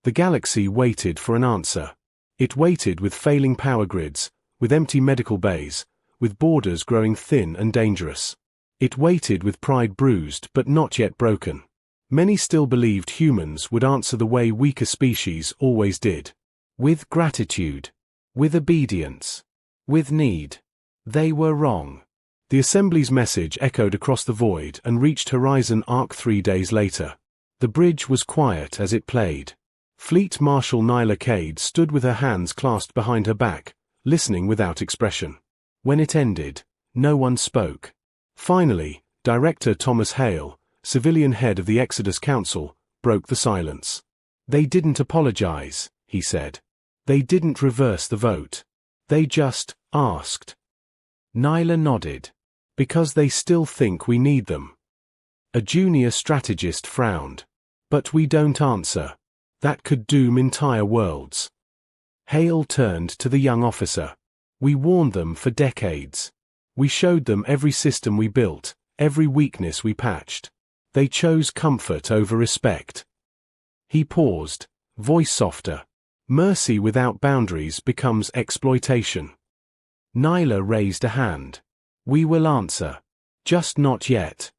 The galaxy waited for an answer. It waited with failing power grids, with empty medical bays, with borders growing thin and dangerous. It waited with pride bruised but not yet broken. Many still believed humans would answer the way weaker species always did. With gratitude. With obedience. With need. They were wrong. The Assembly's message echoed across the void and reached Horizon Arc 3 days later. The bridge was quiet as it played. Fleet Marshal Nyla Cade stood with her hands clasped behind her back, listening without expression. When it ended, no one spoke. Finally, Director Thomas Hale, civilian head of the Exodus Council, broke the silence. They didn't apologize, he said. They didn't reverse the vote. They just asked. Nyla nodded. Because they still think we need them. A junior strategist frowned. But we don't answer. That could doom entire worlds. Hale turned to the young officer. We warned them for decades. We showed them every system we built, every weakness we patched. They chose comfort over respect. He paused, voice softer. Mercy without boundaries becomes exploitation. Nyla raised a hand. We will answer. Just not yet.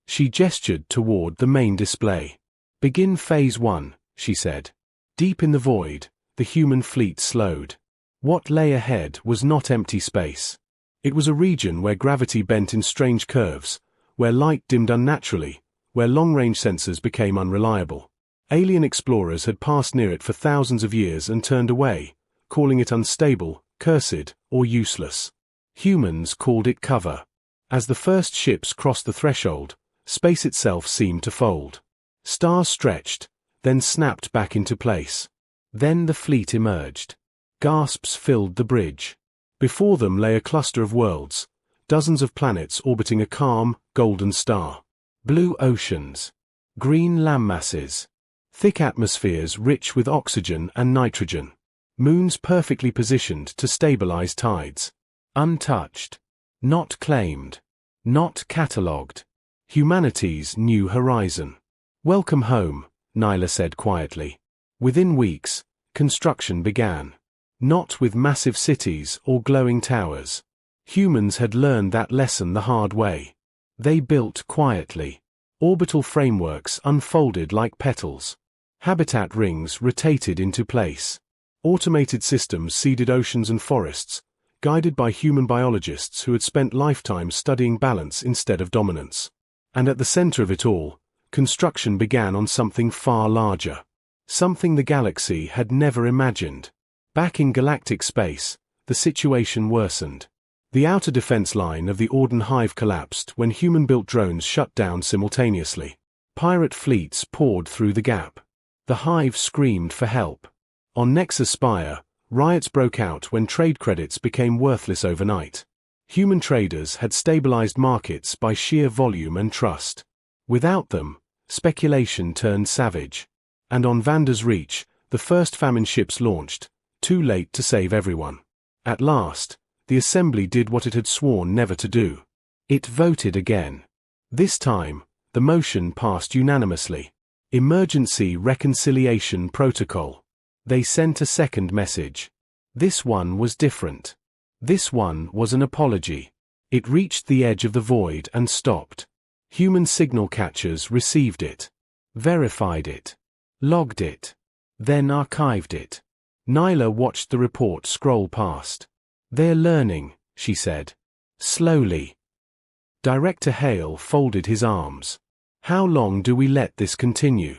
She gestured toward the main display. Begin Phase 1, she said. Deep in the void, the human fleet slowed. What lay ahead was not empty space. It was a region where gravity bent in strange curves, where light dimmed unnaturally, where long-range sensors became unreliable. Alien explorers had passed near it for thousands of years and turned away, calling it unstable, cursed, or useless. Humans called it cover. As the first ships crossed the threshold, space itself seemed to fold. Stars stretched, then snapped back into place. Then the fleet emerged. Gasps filled the bridge. Before them lay a cluster of worlds, dozens of planets orbiting a calm, golden star. Blue oceans. Green landmasses. Thick atmospheres rich with oxygen and nitrogen. Moons perfectly positioned to stabilize tides. Untouched. Not claimed. Not catalogued. Humanity's new horizon. Welcome home, Nyla said quietly. Within weeks, construction began. Not with massive cities or glowing towers. Humans had learned that lesson the hard way. They built quietly. Orbital frameworks unfolded like petals. Habitat rings rotated into place. Automated systems seeded oceans and forests, guided by human biologists who had spent lifetimes studying balance instead of dominance. And at the center of it all, construction began on something far larger. Something the galaxy had never imagined. Back in galactic space, the situation worsened. The outer defense line of the Orden Hive collapsed when human-built drones shut down simultaneously. Pirate fleets poured through the gap. The Hive screamed for help. On Nexus Spire, riots broke out when trade credits became worthless overnight. Human traders had stabilized markets by sheer volume and trust. Without them, speculation turned savage. And on Vander's Reach, the first famine ships launched, too late to save everyone. At last, the Assembly did what it had sworn never to do. It voted again. This time, the motion passed unanimously. Emergency Reconciliation Protocol. They sent a second message. This one was different. This one was an apology. It reached the edge of the void and stopped. Human signal catchers received it. Verified it. Logged it. Then archived it. Nyla watched the report scroll past. They're learning, she said. Slowly. Director Hale folded his arms. How long do we let this continue?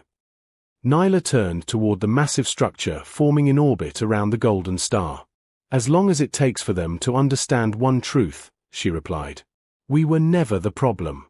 Nyla turned toward the massive structure forming in orbit around the Golden Star. As long as it takes for them to understand one truth, she replied. We were never the problem.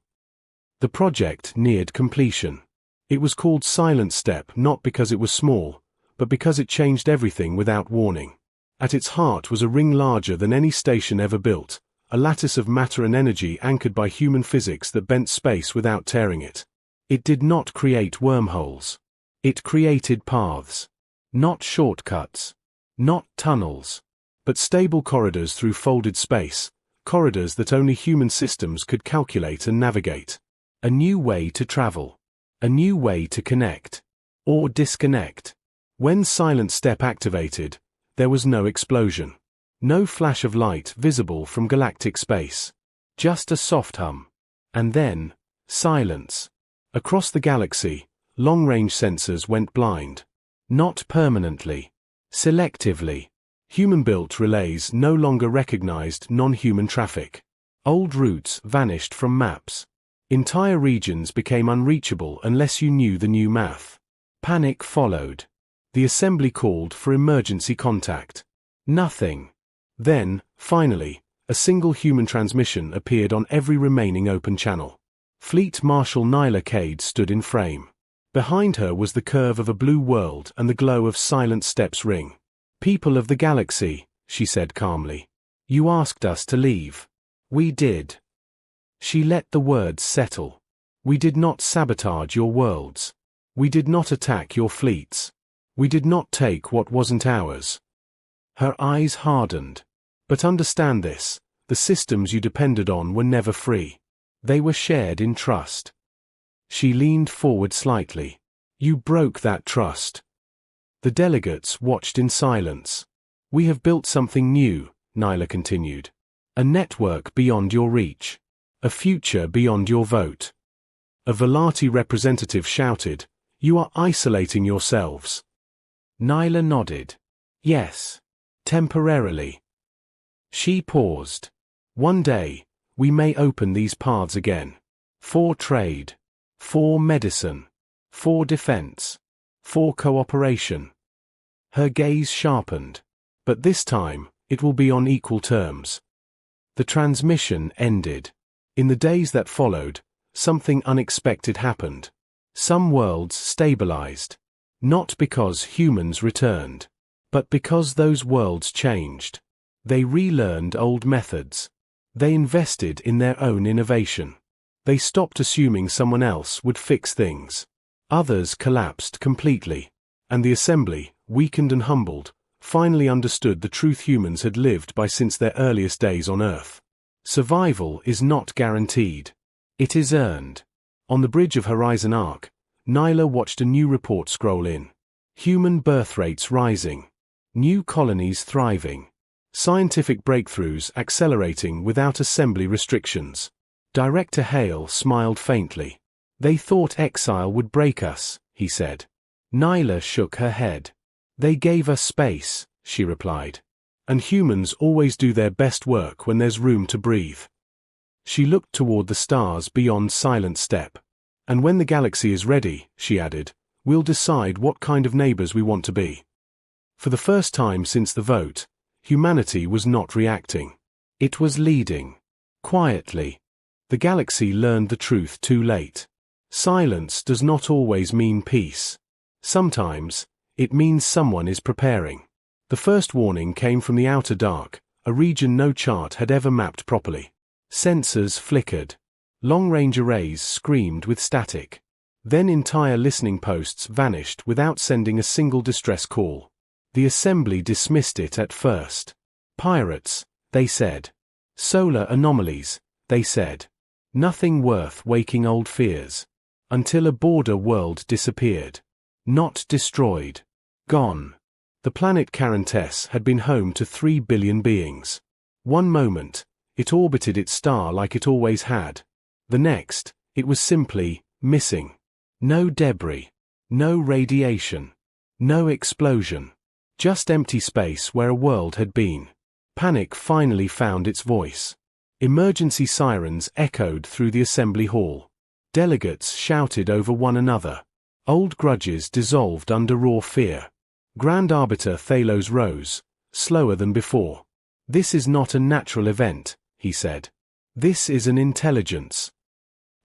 The project neared completion. It was called Silent Step not because it was small, but because it changed everything without warning. At its heart was a ring larger than any station ever built, a lattice of matter and energy anchored by human physics that bent space without tearing it. It did not create wormholes. It created paths. Not shortcuts. Not tunnels. But stable corridors through folded space, corridors that only human systems could calculate and navigate. A new way to travel. A new way to connect. Or disconnect. When silent step activated, there was no explosion. No flash of light visible from galactic space. Just a soft hum. And then, silence. Across the galaxy, long-range sensors went blind. Not permanently. Selectively. Human-built relays no longer recognized non-human traffic. Old routes vanished from maps. Entire regions became unreachable unless you knew the new math. Panic followed. The assembly called for emergency contact. Nothing. Then, finally, a single human transmission appeared on every remaining open channel. Fleet Marshal Nyla Cade stood in frame. Behind her was the curve of a blue world and the glow of Silent Step's ring. "People of the galaxy," she said calmly. "You asked us to leave. We did." She let the words settle. "We did not sabotage your worlds. We did not attack your fleets. We did not take what wasn't ours." Her eyes hardened. "But understand this, the systems you depended on were never free. They were shared in trust." She leaned forward slightly. "You broke that trust." The delegates watched in silence. "We have built something new," Nyla continued. "A network beyond your reach. A future beyond your vote." A Velati representative shouted, "You are isolating yourselves." Nyla nodded. "Yes. Temporarily." She paused. "One day, we may open these paths again. For trade. For medicine. For defense. For cooperation." Her gaze sharpened. "But this time, it will be on equal terms." The transmission ended. In the days that followed, something unexpected happened. Some worlds stabilized. Not because humans returned, but because those worlds changed. They relearned old methods. They invested in their own innovation. They stopped assuming someone else would fix things. Others collapsed completely. And the assembly, weakened and humbled, finally understood the truth humans had lived by since their earliest days on Earth. Survival is not guaranteed. It is earned. On the bridge of Horizon Arc, Nyla watched a new report scroll in. Human birth rates rising. New colonies thriving. Scientific breakthroughs accelerating without assembly restrictions. Director Hale smiled faintly. "They thought exile would break us," he said. Nyla shook her head. "They gave us space," she replied. "And humans always do their best work when there's room to breathe." She looked toward the stars beyond Silent Step. "And when the galaxy is ready," she added, "we'll decide what kind of neighbors we want to be." For the first time since the vote, humanity was not reacting. It was leading. Quietly. The galaxy learned the truth too late. Silence does not always mean peace. Sometimes, it means someone is preparing. The first warning came from the outer dark, a region no chart had ever mapped properly. Sensors flickered. Long-range arrays screamed with static. Then entire listening posts vanished without sending a single distress call. The assembly dismissed it at first. "Pirates," they said. "Solar anomalies," they said. Nothing worth waking old fears. Until a border world disappeared. Not destroyed. Gone. The planet Carantess had been home to 3 billion beings. One moment, it orbited its star like it always had. The next, it was simply missing. No debris. No radiation. No explosion. Just empty space where a world had been. Panic finally found its voice. Emergency sirens echoed through the assembly hall. Delegates shouted over one another. Old grudges dissolved under raw fear. Grand Arbiter Thalos rose, slower than before. "This is not a natural event," he said. "This is an intelligence."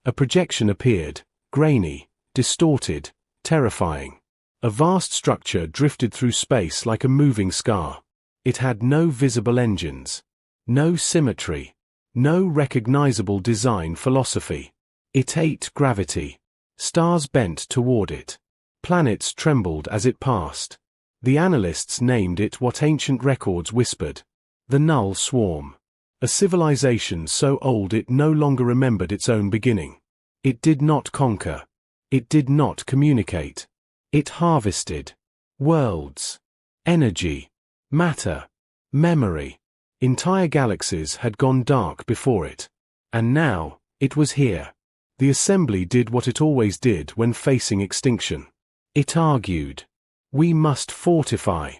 A projection appeared, grainy, distorted, terrifying. A vast structure drifted through space like a moving scar. It had no visible engines. No symmetry. No recognizable design philosophy. It ate gravity. Stars bent toward it. Planets trembled as it passed. The analysts named it what ancient records whispered. The Null Swarm. A civilization so old it no longer remembered its own beginning. It did not conquer. It did not communicate. It harvested. Worlds. Energy. Matter. Memory. Entire galaxies had gone dark before it. And now, it was here. The assembly did what it always did when facing extinction. It argued. We must fortify.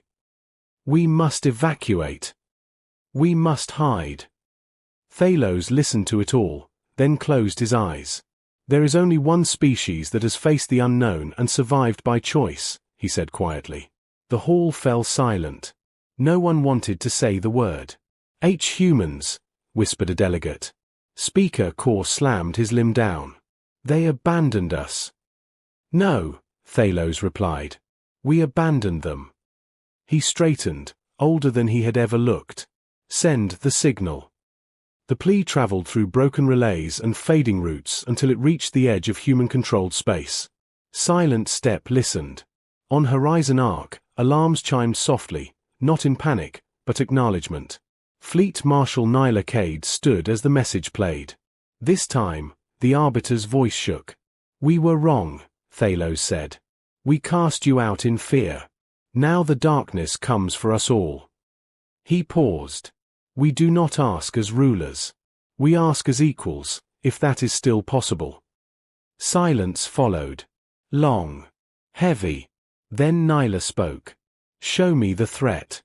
We must evacuate. We must hide. Thalos listened to it all, then closed his eyes. There is only one species that has faced the unknown and survived by choice, he said quietly. The hall fell silent. No one wanted to say the word. Humans, whispered a delegate. Speaker Core slammed his limb down. They abandoned us. No, Thalos replied. We abandoned them. He straightened, older than he had ever looked. Send the signal. The plea traveled through broken relays and fading routes until it reached the edge of human-controlled space. Silent Step listened. On Horizon Arc, alarms chimed softly, not in panic, but acknowledgement. Fleet Marshal Nyla Cade stood as the message played. This time, the Arbiter's voice shook. We were wrong, Thalos said. We cast you out in fear. Now the darkness comes for us all. He paused. We do not ask as rulers. We ask as equals, if that is still possible. Silence followed. Long. Heavy. Then Nyla spoke. Show me the threat.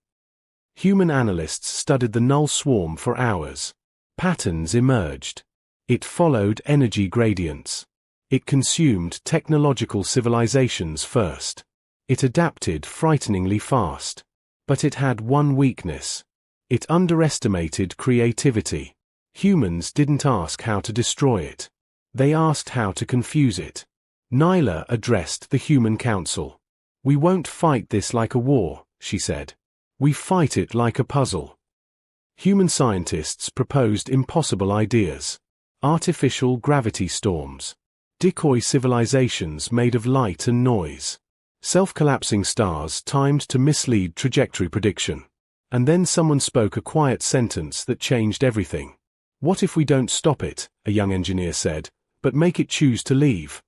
Human analysts studied the null swarm for hours. Patterns emerged. It followed energy gradients. It consumed technological civilizations first. It adapted frighteningly fast. But it had one weakness. It underestimated creativity. Humans didn't ask how to destroy it. They asked how to confuse it. Nyla addressed the Human Council. We won't fight this like a war, she said. We fight it like a puzzle. Human scientists proposed impossible ideas. Artificial gravity storms. Decoy civilizations made of light and noise. Self-collapsing stars timed to mislead trajectory prediction. And then someone spoke a quiet sentence that changed everything. What if we don't stop it, a young engineer said, but make it choose to leave?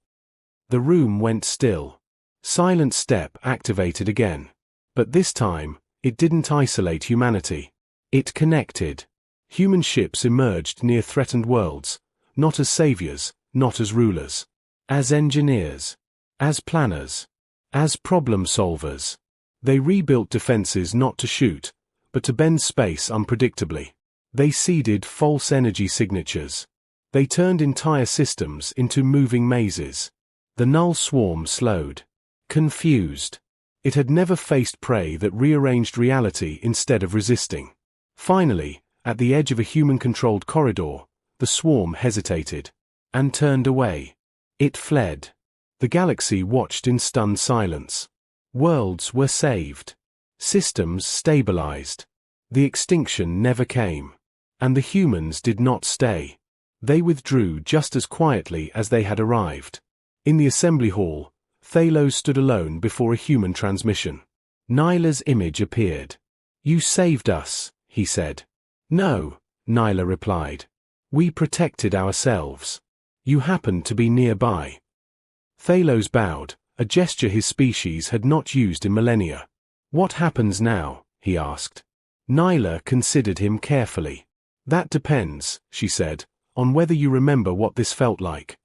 The room went still. Silent Step activated again. But this time, it didn't isolate humanity. It connected. Human ships emerged near threatened worlds, not as saviors, not as rulers. As engineers. As planners. As problem solvers. They rebuilt defenses not to shoot, but to bend space unpredictably. They seeded false energy signatures. They turned entire systems into moving mazes. The null swarm slowed. Confused. It had never faced prey that rearranged reality instead of resisting. Finally, at the edge of a human-controlled corridor, the swarm hesitated. And turned away. It fled. The galaxy watched in stunned silence. Worlds were saved. Systems stabilized. The extinction never came. And the humans did not stay. They withdrew just as quietly as they had arrived. In the assembly hall, Thalos stood alone before a human transmission. Nyla's image appeared. You saved us, he said. No, Nyla replied. We protected ourselves. You happened to be nearby. Thalos bowed, a gesture his species had not used in millennia. What happens now? He asked. Nyla considered him carefully. That depends, she said, on whether you remember what this felt like.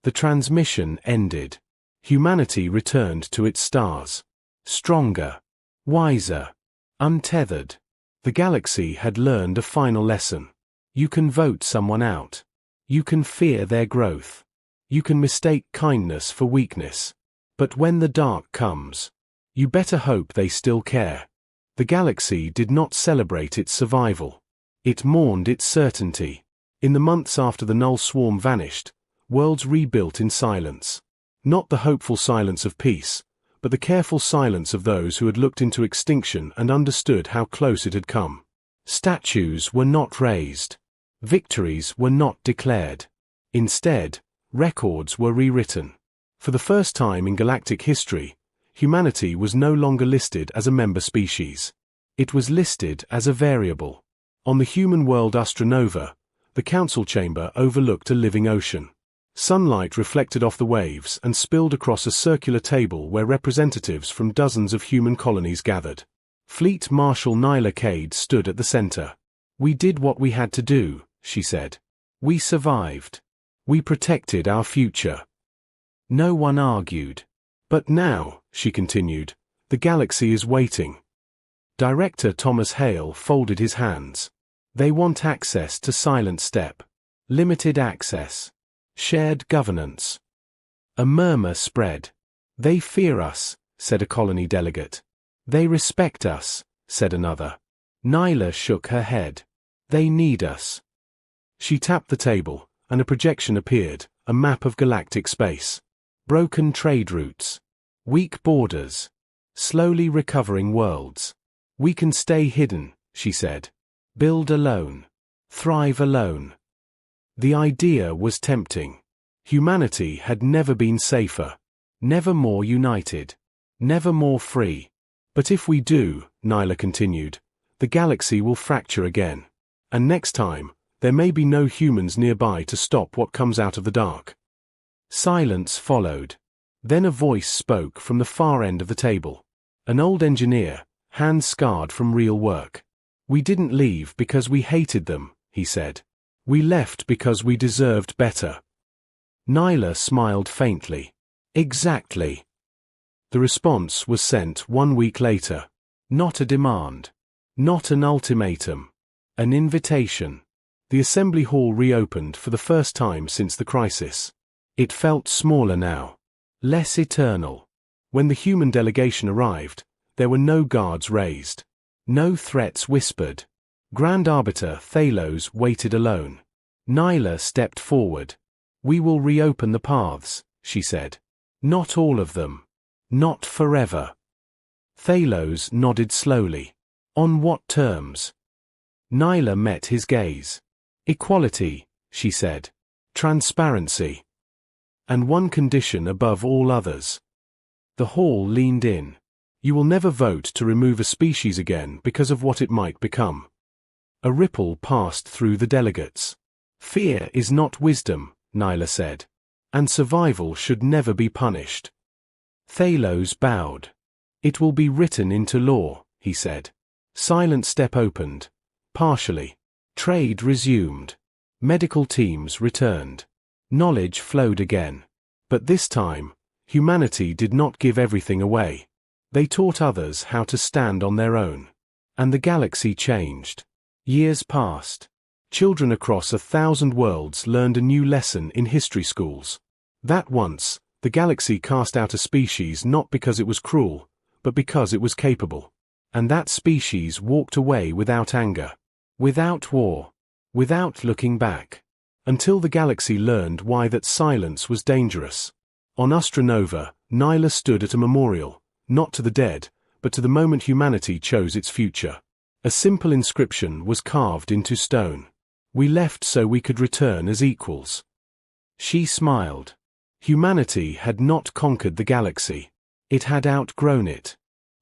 The transmission ended. Humanity returned to its stars. Stronger. Wiser. Untethered. The galaxy had learned a final lesson. You can vote someone out. You can fear their growth. You can mistake kindness for weakness. But when the dark comes, you better hope they still care. The galaxy did not celebrate its survival. It mourned its certainty. In the months after the null swarm vanished, worlds rebuilt in silence. Not the hopeful silence of peace, but the careful silence of those who had looked into extinction and understood how close it had come. Statues were not raised. Victories were not declared. Instead, records were rewritten. For the first time in galactic history, humanity was no longer listed as a member species. It was listed as a variable. On the human world Astronova, the council chamber overlooked a living ocean. Sunlight reflected off the waves and spilled across a circular table where representatives from dozens of human colonies gathered. Fleet Marshal Nyla Cade stood at the center. "We did what we had to do," she said. "We survived. We protected our future." No one argued. "But now," she continued, "the galaxy is waiting." Director Thomas Hale folded his hands. "They want access to Silent Step. Limited access. Shared governance." A murmur spread. "They fear us," said a colony delegate. "They respect us," said another. Nyla shook her head. "They need us." She tapped the table, and a projection appeared, a map of galactic space. Broken trade routes. Weak borders. Slowly recovering worlds. "We can stay hidden," she said. "Build alone. Thrive alone." The idea was tempting. Humanity had never been safer. Never more united. Never more free. "But if we do," Nyla continued, "the galaxy will fracture again. And next time, there may be no humans nearby to stop what comes out of the dark." Silence followed. Then a voice spoke from the far end of the table. An old engineer, hands scarred from real work. "We didn't leave because we hated them," he said. "We left because we deserved better." Nyla smiled faintly. "Exactly." The response was sent 1 week later. Not a demand. Not an ultimatum. An invitation. The assembly hall reopened for the first time since the crisis. It felt smaller now. Less eternal. When the human delegation arrived, there were no guards raised. No threats whispered. Grand Arbiter Thalos waited alone. Nyla stepped forward. "We will reopen the paths," she said. "Not all of them. Not forever." Thalos nodded slowly. "On what terms?" Nyla met his gaze. "Equality," she said. "Transparency. And one condition above all others." The hall leaned in. "You will never vote to remove a species again because of what it might become." A ripple passed through the delegates. "Fear is not wisdom," Nyla said. "And survival should never be punished." Thalos bowed. "It will be written into law," he said. Silent Step opened. Partially. Trade resumed. Medical teams returned. Knowledge flowed again. But this time, humanity did not give everything away. They taught others how to stand on their own. And the galaxy changed. Years passed. Children across 1,000 worlds learned a new lesson in history schools. That once, the galaxy cast out a species not because it was cruel, but because it was capable. And that species walked away without anger. Without war. Without looking back. Until the galaxy learned why that silence was dangerous. On Astronova, Nyla stood at a memorial, not to the dead, but to the moment humanity chose its future. A simple inscription was carved into stone. "We left so we could return as equals." She smiled. Humanity had not conquered the galaxy. It had outgrown it.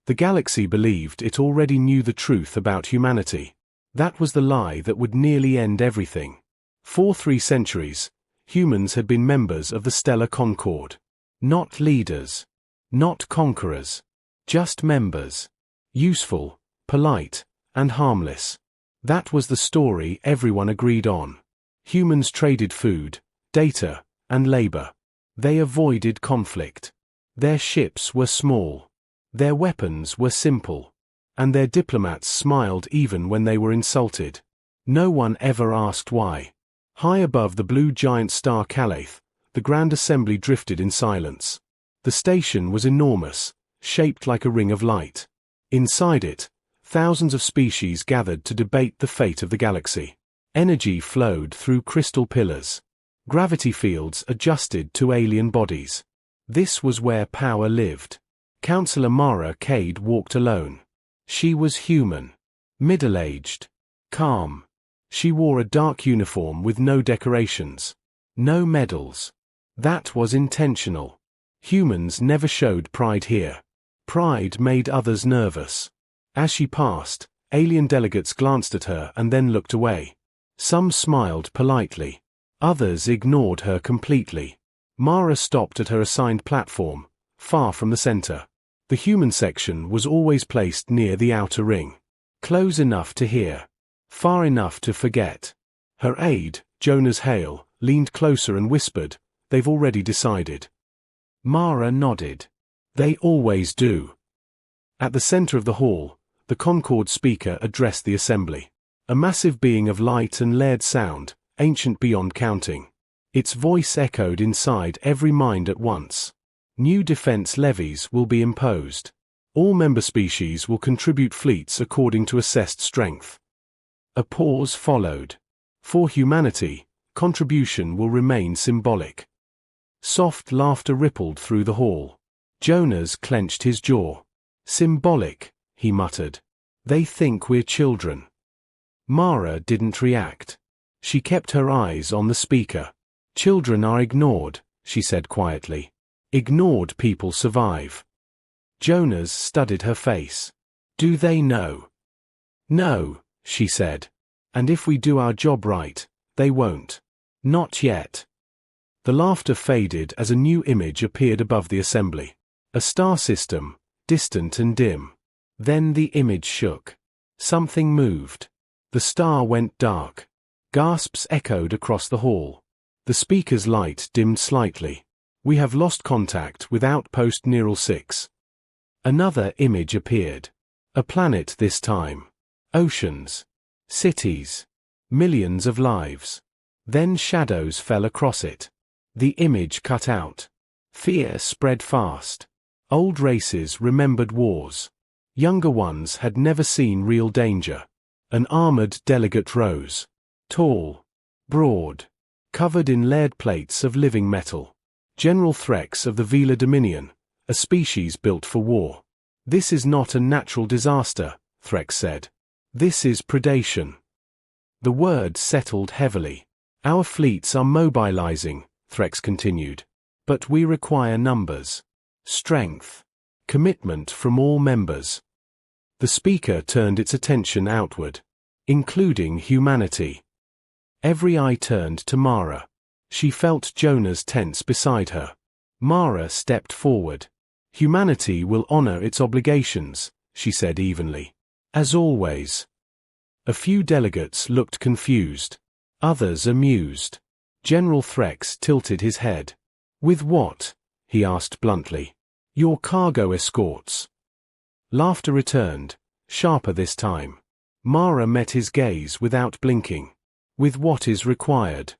The galaxy believed it already knew the truth about humanity. That was the lie that would nearly end everything. For 3 centuries, humans had been members of the Stellar Concord. Not leaders. Not conquerors. Just members. Useful, polite, and harmless. That was the story everyone agreed on. Humans traded food, data, and labor. They avoided conflict. Their ships were small. Their weapons were simple. And their diplomats smiled even when they were insulted. No one ever asked why. High above the blue giant star Calaith, the Grand Assembly drifted in silence. The station was enormous, shaped like a ring of light. Inside it, thousands of species gathered to debate the fate of the galaxy. Energy flowed through crystal pillars. Gravity fields adjusted to alien bodies. This was where power lived. Councillor Mara Cade walked alone. She was human. Middle-aged. Calm. She wore a dark uniform with no decorations. No medals. That was intentional. Humans never showed pride here. Pride made others nervous. As she passed, alien delegates glanced at her and then looked away. Some smiled politely. Others ignored her completely. Mara stopped at her assigned platform, far from the center. The human section was always placed near the outer ring. Close enough to hear. Far enough to forget. Her aide, Jonas Hale, leaned closer and whispered, "They've already decided." Mara nodded. "They always do." At the center of the hall, the Concord speaker addressed the assembly. A massive being of light and layered sound, ancient beyond counting. Its voice echoed inside every mind at once. New defense levies will be imposed. All member species will contribute fleets according to assessed strength. A pause followed. For humanity, contribution will remain symbolic. Soft laughter rippled through the hall. Jonas clenched his jaw. "Symbolic," he muttered. "They think we're children." Mara didn't react. She kept her eyes on the speaker. "Children are ignored," she said quietly. "Ignored people survive." Jonas studied her face. "Do they know?" "No," she said. "And if we do our job right, they won't. Not yet." The laughter faded as a new image appeared above the assembly. A star system, distant and dim. Then the image shook. Something moved. The star went dark. Gasps echoed across the hall. The speaker's light dimmed slightly. "We have lost contact with Outpost Neural 6. Another image appeared. A planet this time. Oceans. Cities. Millions of lives. Then shadows fell across it. The image cut out. Fear spread fast. Old races remembered wars. Younger ones had never seen real danger. An armored delegate rose. Tall. Broad. Covered in layered plates of living metal. General Threx of the Vela Dominion, a species built for war. "This is not a natural disaster," Threx said. "This is predation." The word settled heavily. "Our fleets are mobilizing," Threx continued. "But we require numbers. Strength. Commitment from all members." The speaker turned its attention outward. "Including humanity." Every eye turned to Mara. She felt Jonas tense beside her. Mara stepped forward. "Humanity will honor its obligations," she said evenly. "As always." A few delegates looked confused. Others amused. General Threx tilted his head. "With what?" he asked bluntly. "Your cargo escorts." Laughter returned, sharper this time. Mara met his gaze without blinking. "With what is required."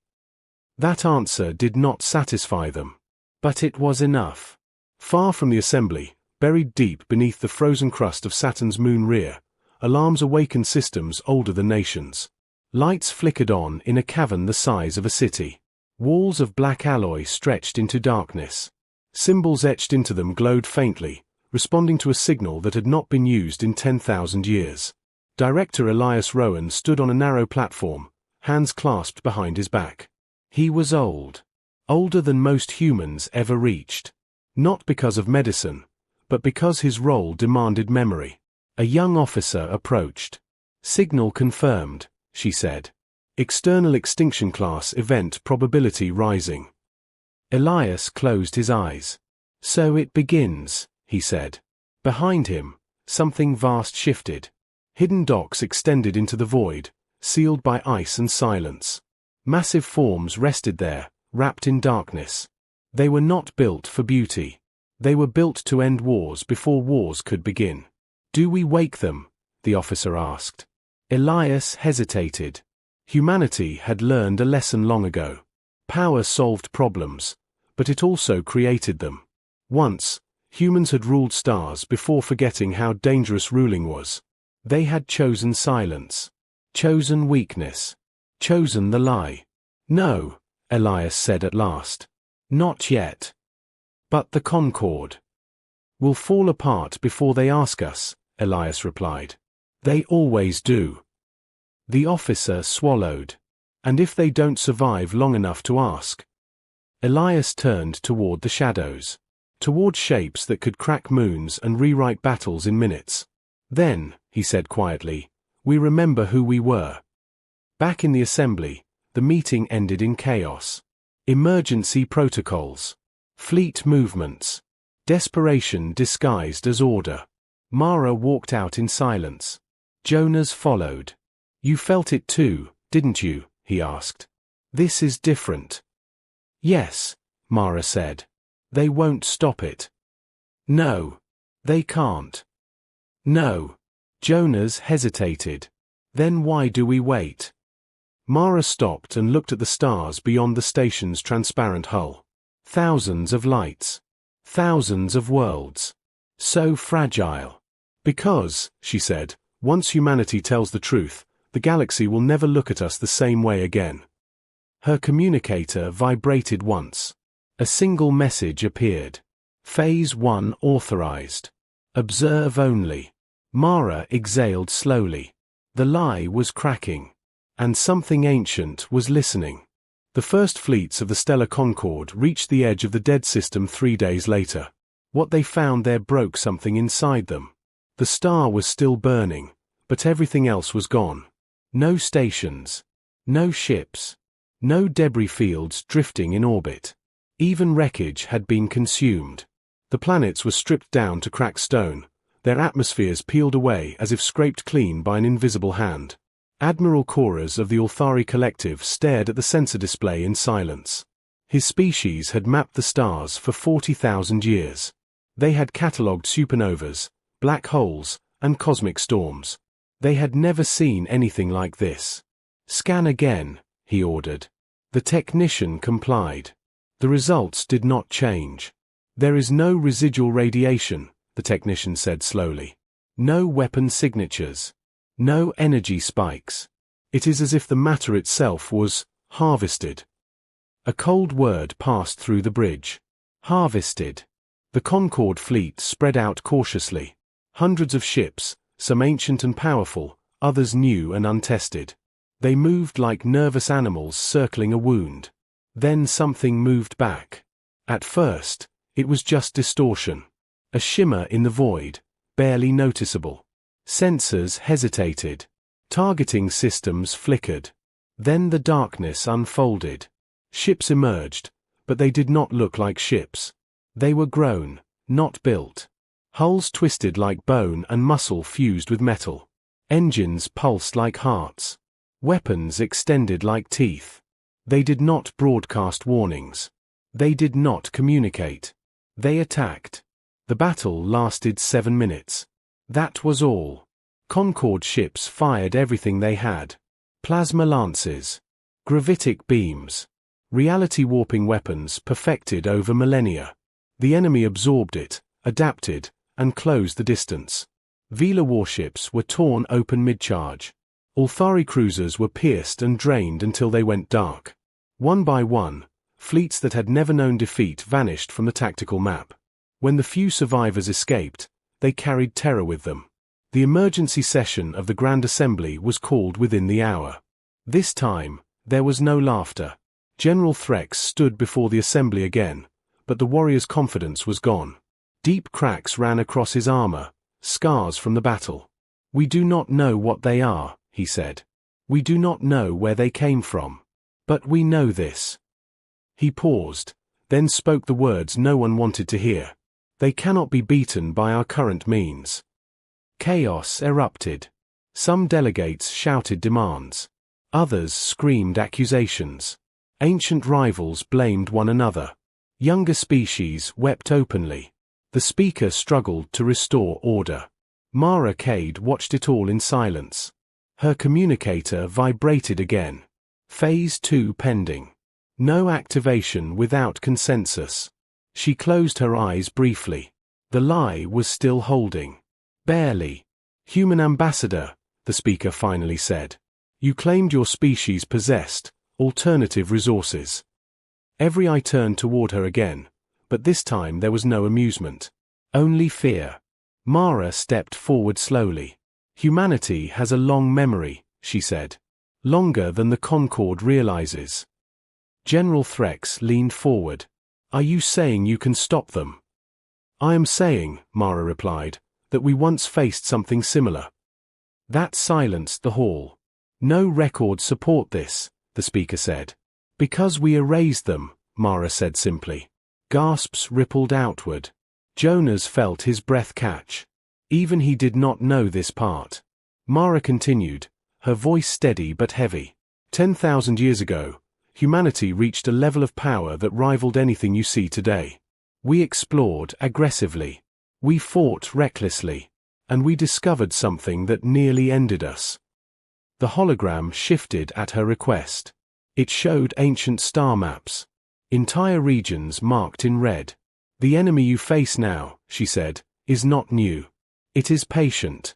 That answer did not satisfy them. But it was enough. Far from the assembly, buried deep beneath the frozen crust of Saturn's moon rear, alarms awakened systems older than nations. Lights flickered on in a cavern the size of a city. Walls of black alloy stretched into darkness. Symbols etched into them glowed faintly, responding to a signal that had not been used in 10,000 years. Director Elias Rowan stood on a narrow platform, hands clasped behind his back. He was old. Older than most humans ever reached. Not because of medicine, but because his role demanded memory. A young officer approached. "Signal confirmed," she said. "External extinction class event probability rising." Elias closed his eyes. "So it begins," he said. Behind him, something vast shifted. Hidden docks extended into the void, sealed by ice and silence. Massive forms rested there, wrapped in darkness. They were not built for beauty. They were built to end wars before wars could begin. "Do we wake them?" the officer asked. Elias hesitated. Humanity had learned a lesson long ago. Power solved problems, but it also created them. Once, humans had ruled stars before forgetting how dangerous ruling was. They had chosen silence. Chosen weakness. Chosen the lie. "No," Elias said at last. "Not yet." "But the Concord will fall apart before they ask us," Elias replied. "They always do." The officer swallowed. "And if they don't survive long enough to ask?" Elias turned toward the shadows. Toward shapes that could crack moons and rewrite battles in minutes. "Then," he said quietly, "we remember who we were." Back in the assembly, the meeting ended in chaos. Emergency protocols. Fleet movements. Desperation disguised as order. Mara walked out in silence. Jonas followed. "You felt it too, didn't you?" he asked. "This is different." "Yes," Mara said. "They won't stop it." "No. They can't." "No." Jonas hesitated. "Then why do we wait?" Mara stopped and looked at the stars beyond the station's transparent hull. Thousands of lights. Thousands of worlds. So fragile. "Because," she said, "once humanity tells the truth, the galaxy will never look at us the same way again." Her communicator vibrated once. A single message appeared. Phase 1 authorized. Observe only. Mara exhaled slowly. The lie was cracking. And something ancient was listening. The first fleets of the Stellar Concord reached the edge of the dead system 3 days later. What they found there broke something inside them. The star was still burning, but everything else was gone. No stations. No ships. No debris fields drifting in orbit. Even wreckage had been consumed. The planets were stripped down to cracked stone, their atmospheres peeled away as if scraped clean by an invisible hand. Admiral Koras of the Althari Collective stared at the sensor display in silence. His species had mapped the stars for 40,000 years. They had catalogued supernovas, black holes, and cosmic storms. They had never seen anything like this. "Scan again," he ordered. The technician complied. The results did not change. "There is no residual radiation," the technician said slowly. "No weapon signatures. No energy spikes. It is as if the matter itself was harvested." A cold word passed through the bridge. Harvested. The Concord fleet spread out cautiously. Hundreds of ships, some ancient and powerful, others new and untested. They moved like nervous animals circling a wound. Then something moved back. At first, it was just distortion. A shimmer in the void, barely noticeable. Sensors hesitated. Targeting systems flickered. Then the darkness unfolded. Ships emerged, but they did not look like ships. They were grown, not built. Hulls twisted like bone and muscle fused with metal. Engines pulsed like hearts. Weapons extended like teeth. They did not broadcast warnings. They did not communicate. They attacked. The battle lasted 7 minutes. That was all. Concord ships fired everything they had. Plasma lances. Gravitic beams. Reality-warping weapons perfected over millennia. The enemy absorbed it, adapted, and closed the distance. Vela warships were torn open mid-charge. Althari cruisers were pierced and drained until they went dark. One by one, fleets that had never known defeat vanished from the tactical map. When the few survivors escaped, they carried terror with them. The emergency session of the Grand Assembly was called within the hour. This time, there was no laughter. General Threx stood before the assembly again, but the warrior's confidence was gone. Deep cracks ran across his armor, scars from the battle. "We do not know what they are," he said. "We do not know where they came from. But we know this." He paused, then spoke the words no one wanted to hear. "They cannot be beaten by our current means." Chaos erupted. Some delegates shouted demands. Others screamed accusations. Ancient rivals blamed one another. Younger species wept openly. The speaker struggled to restore order. Mara Cade watched it all in silence. Her communicator vibrated again. Phase 2 pending. No activation without consensus. She closed her eyes briefly. The lie was still holding. "Barely. Human ambassador," the speaker finally said. "You claimed your species possessed alternative resources." Every eye turned toward her again, but this time there was no amusement. Only fear. Mara stepped forward slowly. "Humanity has a long memory," she said. "Longer than the Concord realizes." General Threx leaned forward. "Are you saying you can stop them?" "I am saying," Mara replied, "that we once faced something similar." That silenced the hall. "No records support this," the speaker said. Because we erased them, Mara said simply. Gasps rippled outward. Jonas felt his breath catch. Even he did not know this part. Mara continued, her voice steady but heavy. 10,000 years ago, humanity reached a level of power that rivaled anything you see today. We explored aggressively. We fought recklessly. And we discovered something that nearly ended us. The hologram shifted at her request. It showed ancient star maps. Entire regions marked in red. The enemy you face now, she said, is not new. It is patient.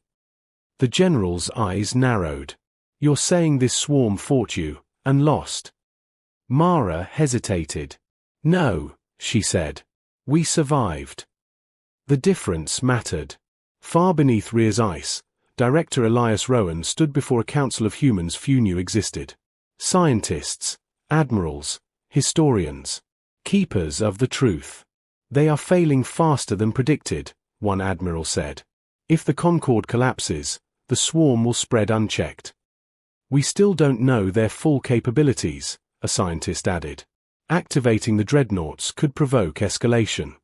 The general's eyes narrowed. You're saying this swarm fought you, and lost? Mara hesitated. No, she said. We survived. The difference mattered. Far beneath Rhea's ice, Director Elias Rowan stood before a council of humans few knew existed. Scientists, admirals, historians, keepers of the truth. They are failing faster than predicted, one admiral said. If the Concorde collapses, the swarm will spread unchecked. We still don't know their full capabilities, a scientist added. Activating the Dreadnoughts could provoke escalation.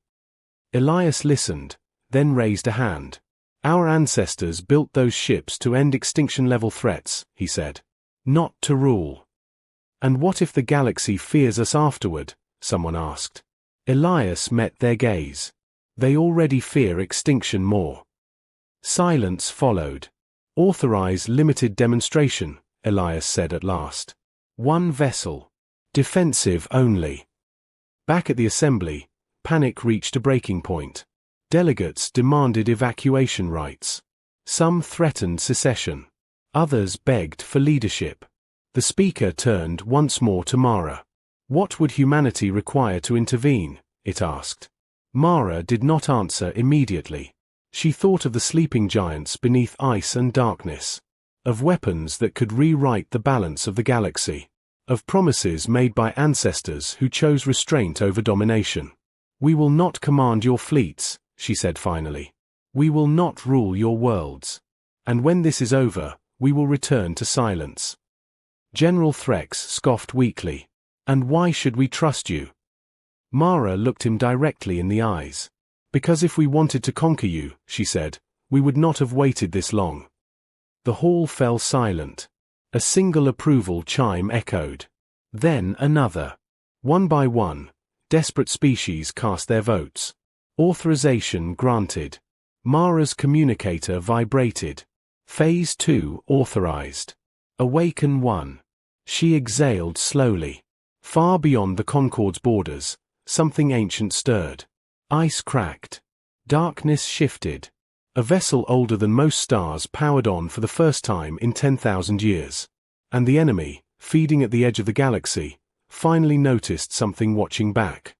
Elias listened, then raised a hand. Our ancestors built those ships to end extinction-level threats, he said. Not to rule. And what if the galaxy fears us afterward? Someone asked. Elias met their gaze. They already fear extinction more. Silence followed. Authorize limited demonstration, Elias said at last. One vessel. Defensive only. Back at the assembly, panic reached a breaking point. Delegates demanded evacuation rights. Some threatened secession. Others begged for leadership. The speaker turned once more to Mara. What would humanity require to intervene? It asked. Mara did not answer immediately. She thought of the sleeping giants beneath ice and darkness. Of weapons that could rewrite the balance of the galaxy. Of promises made by ancestors who chose restraint over domination. We will not command your fleets, she said finally. We will not rule your worlds. And when this is over, we will return to silence. General Threx scoffed weakly. And why should we trust you? Mara looked him directly in the eyes. Because if we wanted to conquer you, she said, we would not have waited this long. The hall fell silent. A single approval chime echoed. Then another. One by one, desperate species cast their votes. Authorization granted. Mara's communicator vibrated. Phase 2 authorized. Awaken 1. She exhaled slowly. Far beyond the Concorde's borders, something ancient stirred. Ice cracked. Darkness shifted. A vessel older than most stars powered on for the first time in 10,000 years. And the enemy, feeding at the edge of the galaxy, finally noticed something watching back.